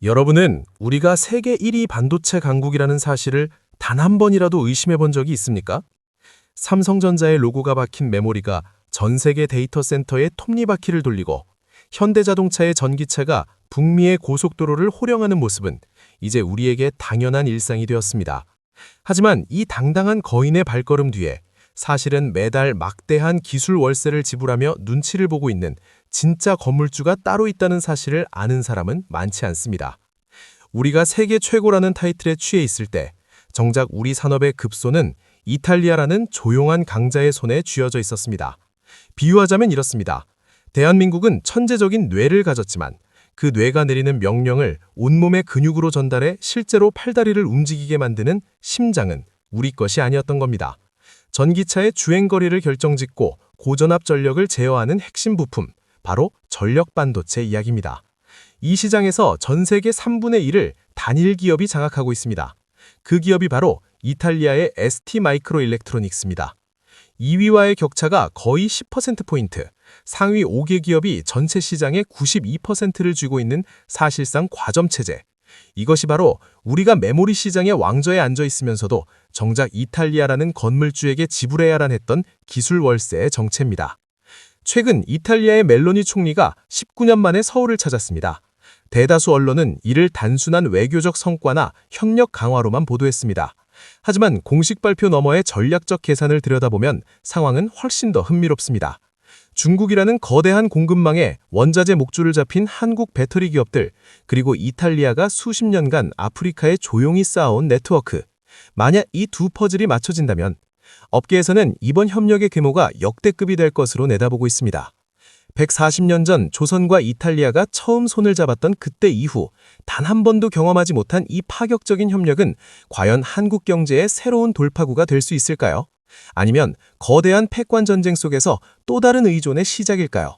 여러분은 우리가 세계 1위 반도체 강국이라는 사실을 단 한 번이라도 의심해 본 적이 있습니까? 삼성전자의 로고가 박힌 메모리가 전 세계 데이터 센터에 톱니바퀴를 돌리고 현대자동차의 전기차가 북미의 고속도로를 호령하는 모습은 이제 우리에게 당연한 일상이 되었습니다. 하지만 이 당당한 거인의 발걸음 뒤에 사실은 매달 막대한 기술 월세를 지불하며 눈치를 보고 있는 진짜 건물주가 따로 있다는 사실을 아는 사람은 많지 않습니다. 우리가 세계 최고라는 타이틀에 취해 있을 때 정작 우리 산업의 급소는 이탈리아라는 조용한 강자의 손에 쥐어져 있었습니다. 비유하자면 이렇습니다. 대한민국은 천재적인 뇌를 가졌지만 그 뇌가 내리는 명령을 온몸의 근육으로 전달해 실제로 팔다리를 움직이게 만드는 심장은 우리 것이 아니었던 겁니다. 전기차의 주행거리를 결정짓고 고전압 전력을 제어하는 핵심 부품, 바로 전력 반도체 이야기입니다. 이 시장에서 전 세계 3분의 1을 단일 기업이 장악하고 있습니다. 그 기업이 바로 이탈리아의 ST마이크로일렉트로닉스입니다. 2위와의 격차가 거의 10%포인트, 상위 5개 기업이 전체 시장의 92%를 쥐고 있는 사실상 과점체제. 이것이 바로 우리가 메모리 시장의 왕좌에 앉아 있으면서도 정작 이탈리아라는 건물주에게 지불해야만 했던 기술 월세의 정체입니다. 최근 이탈리아의 멜로니 총리가 19년 만에 서울을 찾았습니다. 대다수 언론은 이를 단순한 외교적 성과나 협력 강화로만 보도했습니다. 하지만 공식 발표 너머의 전략적 계산을 들여다보면 상황은 훨씬 더 흥미롭습니다. 중국이라는 거대한 공급망에 원자재 목줄을 잡힌 한국 배터리 기업들, 그리고 이탈리아가 수십 년간 아프리카에 조용히 쌓아온 네트워크. 만약 이 두 퍼즐이 맞춰진다면 업계에서는 이번 협력의 규모가 역대급이 될 것으로 내다보고 있습니다. 140년 전 조선과 이탈리아가 처음 손을 잡았던 그때 이후 단 한 번도 경험하지 못한 이 파격적인 협력은 과연 한국 경제의 새로운 돌파구가 될 수 있을까요? 아니면 거대한 패권 전쟁 속에서 또 다른 의존의 시작일까요?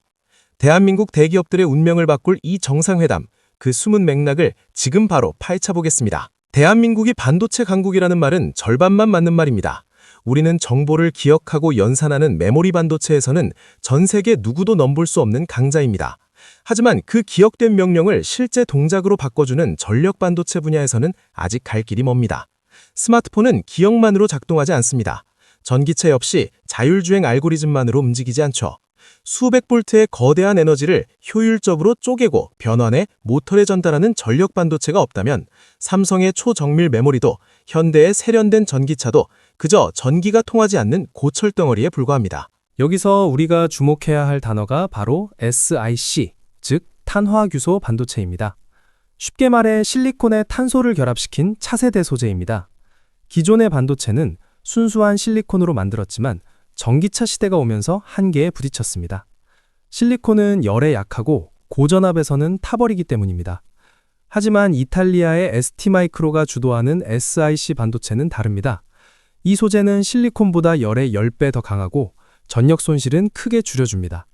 대한민국 대기업들의 운명을 바꿀 이 정상회담, 그 숨은 맥락을 지금 바로 파헤쳐보겠습니다. 대한민국이 반도체 강국이라는 말은 절반만 맞는 말입니다. 우리는 정보를 기억하고 연산하는 메모리 반도체에서는 전 세계 누구도 넘볼 수 없는 강자입니다. 하지만 그 기억된 명령을 실제 동작으로 바꿔주는 전력 반도체 분야에서는 아직 갈 길이 멉니다. 스마트폰은 기억만으로 작동하지 않습니다. 전기체 역시 자율주행 알고리즘만으로 움직이지 않죠. 수백 볼트의 거대한 에너지를 효율적으로 쪼개고 변환해 모터에 전달하는 전력 반도체가 없다면 삼성의 초정밀 메모리도 현대의 세련된 전기차도 그저 전기가 통하지 않는 고철덩어리에 불과합니다. 여기서 우리가 주목해야 할 단어가 바로 SiC, 즉 탄화규소 반도체입니다. 쉽게 말해 실리콘에 탄소를 결합시킨 차세대 소재입니다. 기존의 반도체는 순수한 실리콘으로 만들었지만 전기차 시대가 오면서 한계에 부딪혔습니다. 실리콘은 열에 약하고 고전압에서는 타버리기 때문입니다. 하지만 이탈리아의 ST마이크로가 주도하는 SiC 반도체는 다릅니다. 이 소재는 실리콘보다 열의 10배 더 강하고 전력 손실은 크게 줄여줍니다.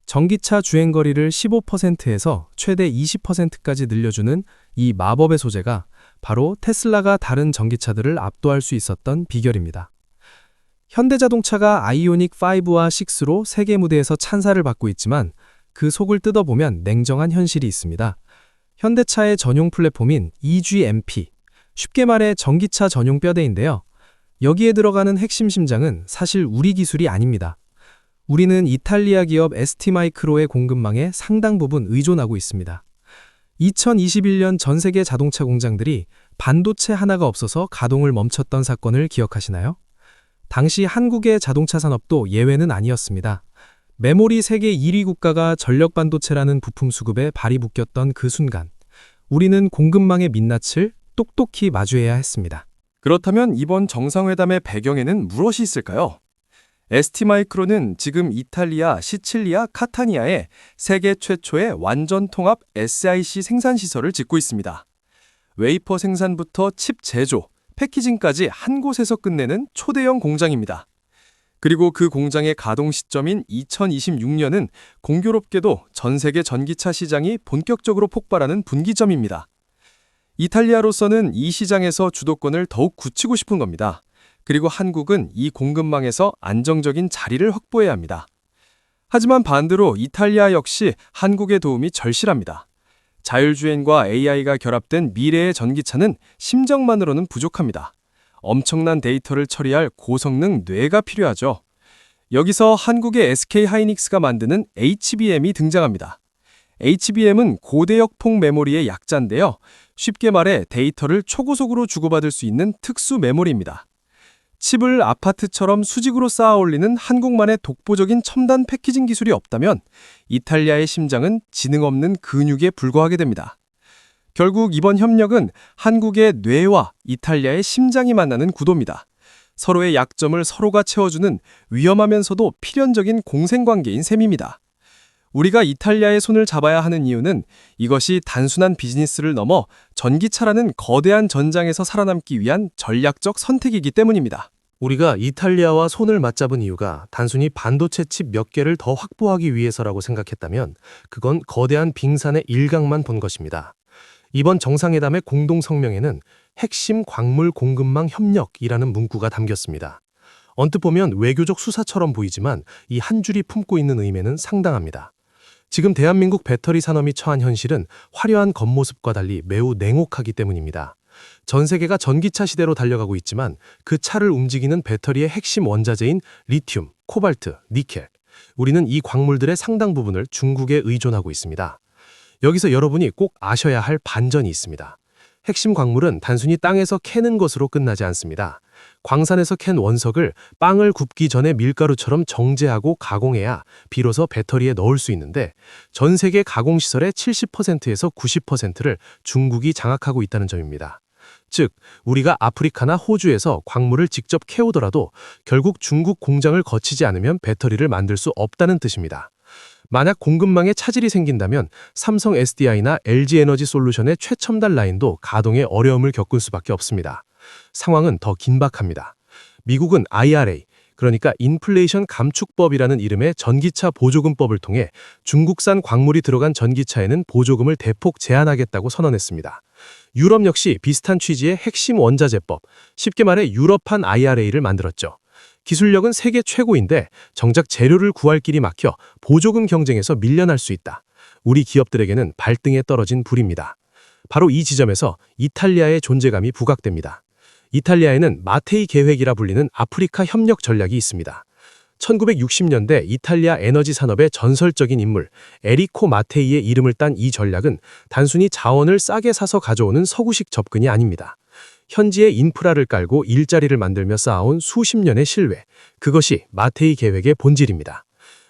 전기차 주행거리를 15%에서 최대 20%까지 늘려주는 이 마법의 소재가 바로 테슬라가 다른 전기차들을 압도할 수 있었던 비결입니다. 현대자동차가 아이오닉 5와 6로 세계 무대에서 찬사를 받고 있지만 그 속을 뜯어보면 냉정한 현실이 있습니다. 현대차의 전용 플랫폼인 EGMP, 쉽게 말해 전기차 전용 뼈대인데요. 여기에 들어가는 핵심 심장은 사실 우리 기술이 아닙니다. 우리는 이탈리아 기업 ST마이크로의 공급망에 상당 부분 의존하고 있습니다. 2021년 전 세계 자동차 공장들이 반도체 하나가 없어서 가동을 멈췄던 사건을 기억하시나요? 당시 한국의 자동차 산업도 예외는 아니었습니다. 메모리 세계 1위 국가가 전력 반도체라는 부품 수급에 발이 묶였던 그 순간, 우리는 공급망의 민낯을 똑똑히 마주해야 했습니다. 그렇다면 이번 정상회담의 배경에는 무엇이 있을까요? ST마이크로는 지금 이탈리아 시칠리아 카타니아에 세계 최초의 완전 통합 SiC 생산 시설을 짓고 있습니다. 웨이퍼 생산부터 칩 제조, 패키징까지 한 곳에서 끝내는 초대형 공장입니다. 그리고 그 공장의 가동 시점인 2026년은 공교롭게도 전 세계 전기차 시장이 본격적으로 폭발하는 분기점입니다. 이탈리아로서는 이 시장에서 주도권을 더욱 굳히고 싶은 겁니다. 그리고 한국은 이 공급망에서 안정적인 자리를 확보해야 합니다. 하지만 반대로 이탈리아 역시 한국의 도움이 절실합니다. 자율주행과 AI가 결합된 미래의 전기차는 심정만으로는 부족합니다. 엄청난 데이터를 처리할 고성능 뇌가 필요하죠. 여기서 한국의 SK하이닉스가 만드는 HBM이 등장합니다. HBM은 고대역 폭 메모리의 약자인데요. 쉽게 말해 데이터를 초고속으로 주고받을 수 있는 특수 메모리입니다. 칩을 아파트처럼 수직으로 쌓아 올리는 한국만의 독보적인 첨단 패키징 기술이 없다면 이탈리아의 심장은 지능 없는 근육에 불과하게 됩니다. 결국 이번 협력은 한국의 뇌와 이탈리아의 심장이 만나는 구도입니다. 서로의 약점을 서로가 채워주는 위험하면서도 필연적인 공생관계인 셈입니다. 우리가 이탈리아의 손을 잡아야 하는 이유는 이것이 단순한 비즈니스를 넘어 전기차라는 거대한 전장에서 살아남기 위한 전략적 선택이기 때문입니다. 우리가 이탈리아와 손을 맞잡은 이유가 단순히 반도체 칩 몇 개를 더 확보하기 위해서라고 생각했다면 그건 거대한 빙산의 일각만 본 것입니다. 이번 정상회담의 공동 성명에는 핵심 광물 공급망 협력이라는 문구가 담겼습니다. 언뜻 보면 외교적 수사처럼 보이지만 이 한 줄이 품고 있는 의미는 상당합니다. 지금 대한민국 배터리 산업이 처한 현실은 화려한 겉모습과 달리 매우 냉혹하기 때문입니다. 전 세계가 전기차 시대로 달려가고 있지만 그 차를 움직이는 배터리의 핵심 원자재인 리튬, 코발트, 니켈. 우리는 이 광물들의 상당 부분을 중국에 의존하고 있습니다. 여기서 여러분이 꼭 아셔야 할 반전이 있습니다. 핵심 광물은 단순히 땅에서 캐는 것으로 끝나지 않습니다. 광산에서 캔 원석을 빵을 굽기 전에 밀가루처럼 정제하고 가공해야 비로소 배터리에 넣을 수 있는데 전 세계 가공시설의 70%에서 90%를 중국이 장악하고 있다는 점입니다. 즉, 우리가 아프리카나 호주에서 광물을 직접 캐오더라도 결국 중국 공장을 거치지 않으면 배터리를 만들 수 없다는 뜻입니다. 만약 공급망에 차질이 생긴다면 삼성 SDI나 LG에너지 솔루션의 최첨단 라인도 가동에 어려움을 겪을 수밖에 없습니다. 상황은 더 긴박합니다. 미국은 IRA, 그러니까 인플레이션 감축법이라는 이름의 전기차 보조금법을 통해 중국산 광물이 들어간 전기차에는 보조금을 대폭 제한하겠다고 선언했습니다. 유럽 역시 비슷한 취지의 핵심 원자재법, 쉽게 말해 유럽판 IRA를 만들었죠. 기술력은 세계 최고인데 정작 재료를 구할 길이 막혀 보조금 경쟁에서 밀려날 수 있다. 우리 기업들에게는 발등에 떨어진 불입니다. 바로 이 지점에서 이탈리아의 존재감이 부각됩니다. 이탈리아에는 마테이 계획이라 불리는 아프리카 협력 전략이 있습니다. 1960년대 이탈리아 에너지 산업의 전설적인 인물 에리코 마테이의 이름을 딴 이 전략은 단순히 자원을 싸게 사서 가져오는 서구식 접근이 아닙니다. 현지의 인프라를 깔고 일자리를 만들며 쌓아온 수십 년의 신뢰, 그것이 마테이 계획의 본질입니다.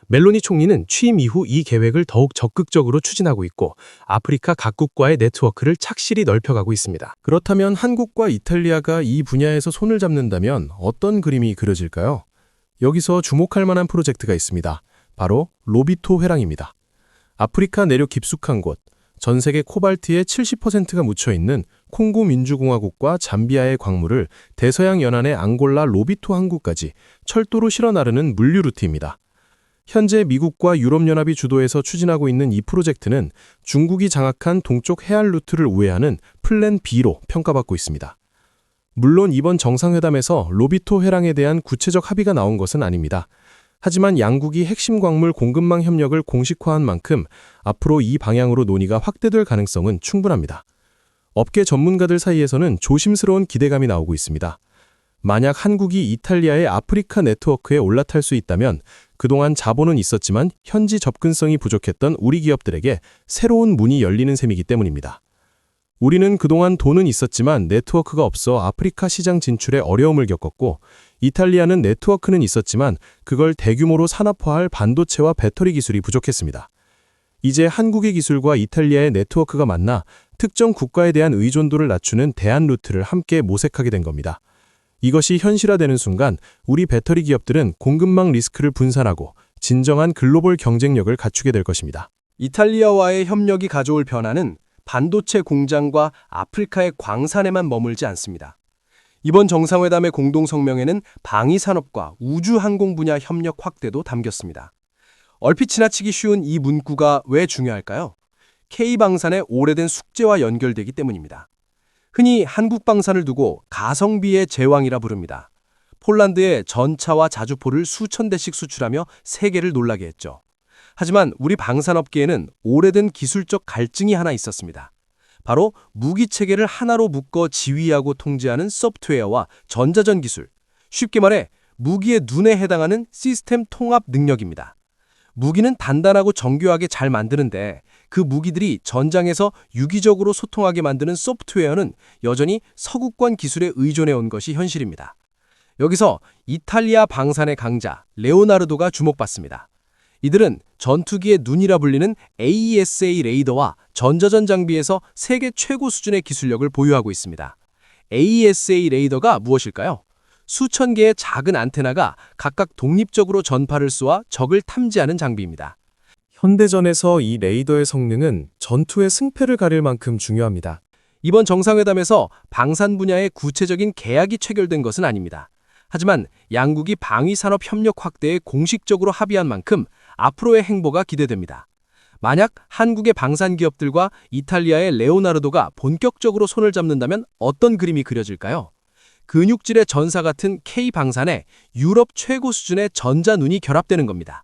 멜로니 총리는 취임 이후 이 계획을 더욱 적극적으로 추진하고 있고 아프리카 각국과의 네트워크를 착실히 넓혀가고 있습니다. 그렇다면 한국과 이탈리아가 이 분야에서 손을 잡는다면 어떤 그림이 그려질까요? 여기서 주목할 만한 프로젝트가 있습니다. 바로 로비토 회랑입니다. 아프리카 내륙 깊숙한 곳, 전 세계 코발트의 70%가 묻혀있는 콩고 민주공화국과 잠비아의 광물을 대서양 연안의 앙골라 로비토 항구까지 철도로 실어 나르는 물류 루트입니다. 현재 미국과 유럽연합이 주도해서 추진하고 있는 이 프로젝트는 중국이 장악한 동쪽 해안 루트를 우회하는 플랜 B로 평가받고 있습니다. 물론 이번 정상회담에서 로비토 회랑에 대한 구체적 합의가 나온 것은 아닙니다. 하지만 양국이 핵심 광물 공급망 협력을 공식화한 만큼 앞으로 이 방향으로 논의가 확대될 가능성은 충분합니다. 업계 전문가들 사이에서는 조심스러운 기대감이 나오고 있습니다. 만약 한국이 이탈리아의 아프리카 네트워크에 올라탈 수 있다면 그동안 자본은 있었지만 현지 접근성이 부족했던 우리 기업들에게 새로운 문이 열리는 셈이기 때문입니다. 우리는 그동안 돈은 있었지만 네트워크가 없어 아프리카 시장 진출에 어려움을 겪었고 이탈리아는 네트워크는 있었지만 그걸 대규모로 산업화할 반도체와 배터리 기술이 부족했습니다. 이제 한국의 기술과 이탈리아의 네트워크가 만나 특정 국가에 대한 의존도를 낮추는 대안 루트를 함께 모색하게 된 겁니다. 이것이 현실화되는 순간 우리 배터리 기업들은 공급망 리스크를 분산하고 진정한 글로벌 경쟁력을 갖추게 될 것입니다. 이탈리아와의 협력이 가져올 변화는 반도체 공장과 아프리카의 광산에만 머물지 않습니다. 이번 정상회담의 공동성명에는 방위산업과 우주항공 분야 협력 확대도 담겼습니다. 얼핏 지나치기 쉬운 이 문구가 왜 중요할까요? K방산의 오래된 숙제와 연결되기 때문입니다. 흔히 한국 방산을 두고 가성비의 제왕이라 부릅니다. 폴란드에 전차와 자주포를 수천 대씩 수출하며 세계를 놀라게 했죠. 하지만 우리 방산업계에는 오래된 기술적 갈증이 하나 있었습니다. 바로 무기 체계를 하나로 묶어 지휘하고 통제하는 소프트웨어와 전자전 기술, 쉽게 말해 무기의 눈에 해당하는 시스템 통합 능력입니다. 무기는 단단하고 정교하게 잘 만드는데 그 무기들이 전장에서 유기적으로 소통하게 만드는 소프트웨어는 여전히 서구권 기술에 의존해 온 것이 현실입니다. 여기서 이탈리아 방산의 강자 레오나르도가 주목받습니다. 이들은 전투기의 눈이라 불리는 AESA 레이더와 전자전 장비에서 세계 최고 수준의 기술력을 보유하고 있습니다. AESA 레이더가 무엇일까요? 수천 개의 작은 안테나가 각각 독립적으로 전파를 쏘아 적을 탐지하는 장비입니다. 현대전에서 이 레이더의 성능은 전투의 승패를 가릴 만큼 중요합니다. 이번 정상회담에서 방산 분야의 구체적인 계약이 체결된 것은 아닙니다. 하지만 양국이 방위산업 협력 확대에 공식적으로 합의한 만큼 앞으로의 행보가 기대됩니다. 만약 한국의 방산 기업들과 이탈리아의 레오나르도가 본격적으로 손을 잡는다면 어떤 그림이 그려질까요? 근육질의 전사 같은 K방산에 유럽 최고 수준의 전자눈이 결합되는 겁니다.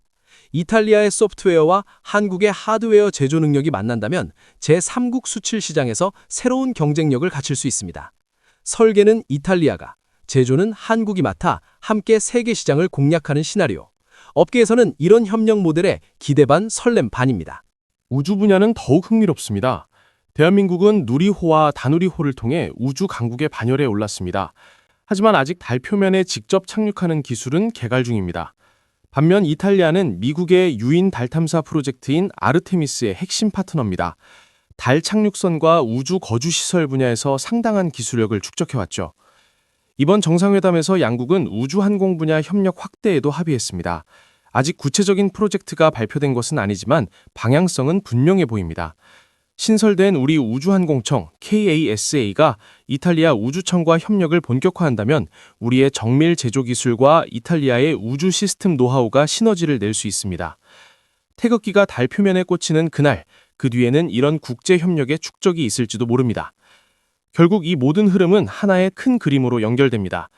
이탈리아의 소프트웨어와 한국의 하드웨어 제조 능력이 만난다면 제3국 수출 시장에서 새로운 경쟁력을 갖출 수 있습니다. 설계는 이탈리아가, 제조는 한국이 맡아 함께 세계 시장을 공략하는 시나리오. 업계에서는 이런 협력 모델에 기대 반 설렘 반입니다. 우주 분야는 더욱 흥미롭습니다. 대한민국은 누리호와 다누리호를 통해 우주 강국의 반열에 올랐습니다. 하지만 아직 달 표면에 직접 착륙하는 기술은 개발 중입니다. 반면 이탈리아는 미국의 유인 달 탐사 프로젝트인 아르테미스의 핵심 파트너입니다. 달 착륙선과 우주 거주 시설 분야에서 상당한 기술력을 축적해왔죠. 이번 정상회담에서 양국은 우주 항공 분야 협력 확대에도 합의했습니다. 아직 구체적인 프로젝트가 발표된 것은 아니지만 방향성은 분명해 보입니다. 신설된 우리 우주항공청 KASA가 이탈리아 우주청과 협력을 본격화한다면 우리의 정밀 제조 기술과 이탈리아의 우주 시스템 노하우가 시너지를 낼 수 있습니다. 태극기가 달 표면에 꽂히는 그날, 그 뒤에는 이런 국제 협력의 축적이 있을지도 모릅니다. 결국 이 모든 흐름은 하나의 큰 그림으로 연결됩니다.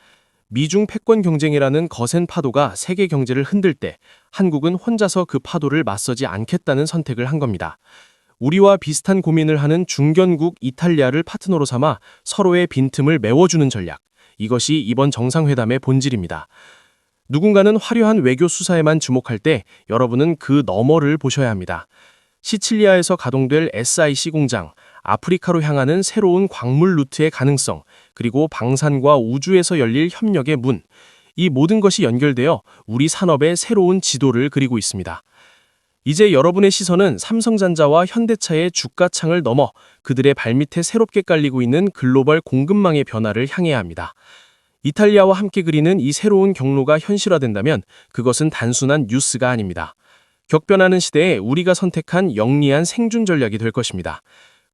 미중 패권 경쟁이라는 거센 파도가 세계 경제를 흔들 때 한국은 혼자서 그 파도를 맞서지 않겠다는 선택을 한 겁니다. 우리와 비슷한 고민을 하는 중견국 이탈리아를 파트너로 삼아 서로의 빈틈을 메워주는 전략. 이것이 이번 정상회담의 본질입니다. 누군가는 화려한 외교 수사에만 주목할 때 여러분은 그 너머를 보셔야 합니다. 시칠리아에서 가동될 SIC 공장, 아프리카로 향하는 새로운 광물 루트의 가능성, 그리고 방산과 우주에서 열릴 협력의 문. 이 모든 것이 연결되어 우리 산업의 새로운 지도를 그리고 있습니다. 이제 여러분의 시선은 삼성전자와 현대차의 주가창을 넘어 그들의 발밑에 새롭게 깔리고 있는 글로벌 공급망의 변화를 향해야 합니다. 이탈리아와 함께 그리는 이 새로운 경로가 현실화된다면 그것은 단순한 뉴스가 아닙니다. 격변하는 시대에 우리가 선택한 영리한 생존 전략이 될 것입니다.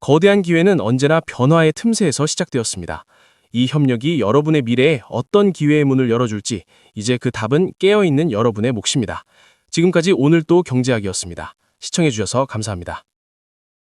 거대한 기회는 언제나 변화의 틈새에서 시작되었습니다. 이 협력이 여러분의 미래에 어떤 기회의 문을 열어줄지 이제 그 답은 깨어있는 여러분의 몫입니다. 지금까지 오늘도 경제학이었습니다. 시청해주셔서 감사합니다.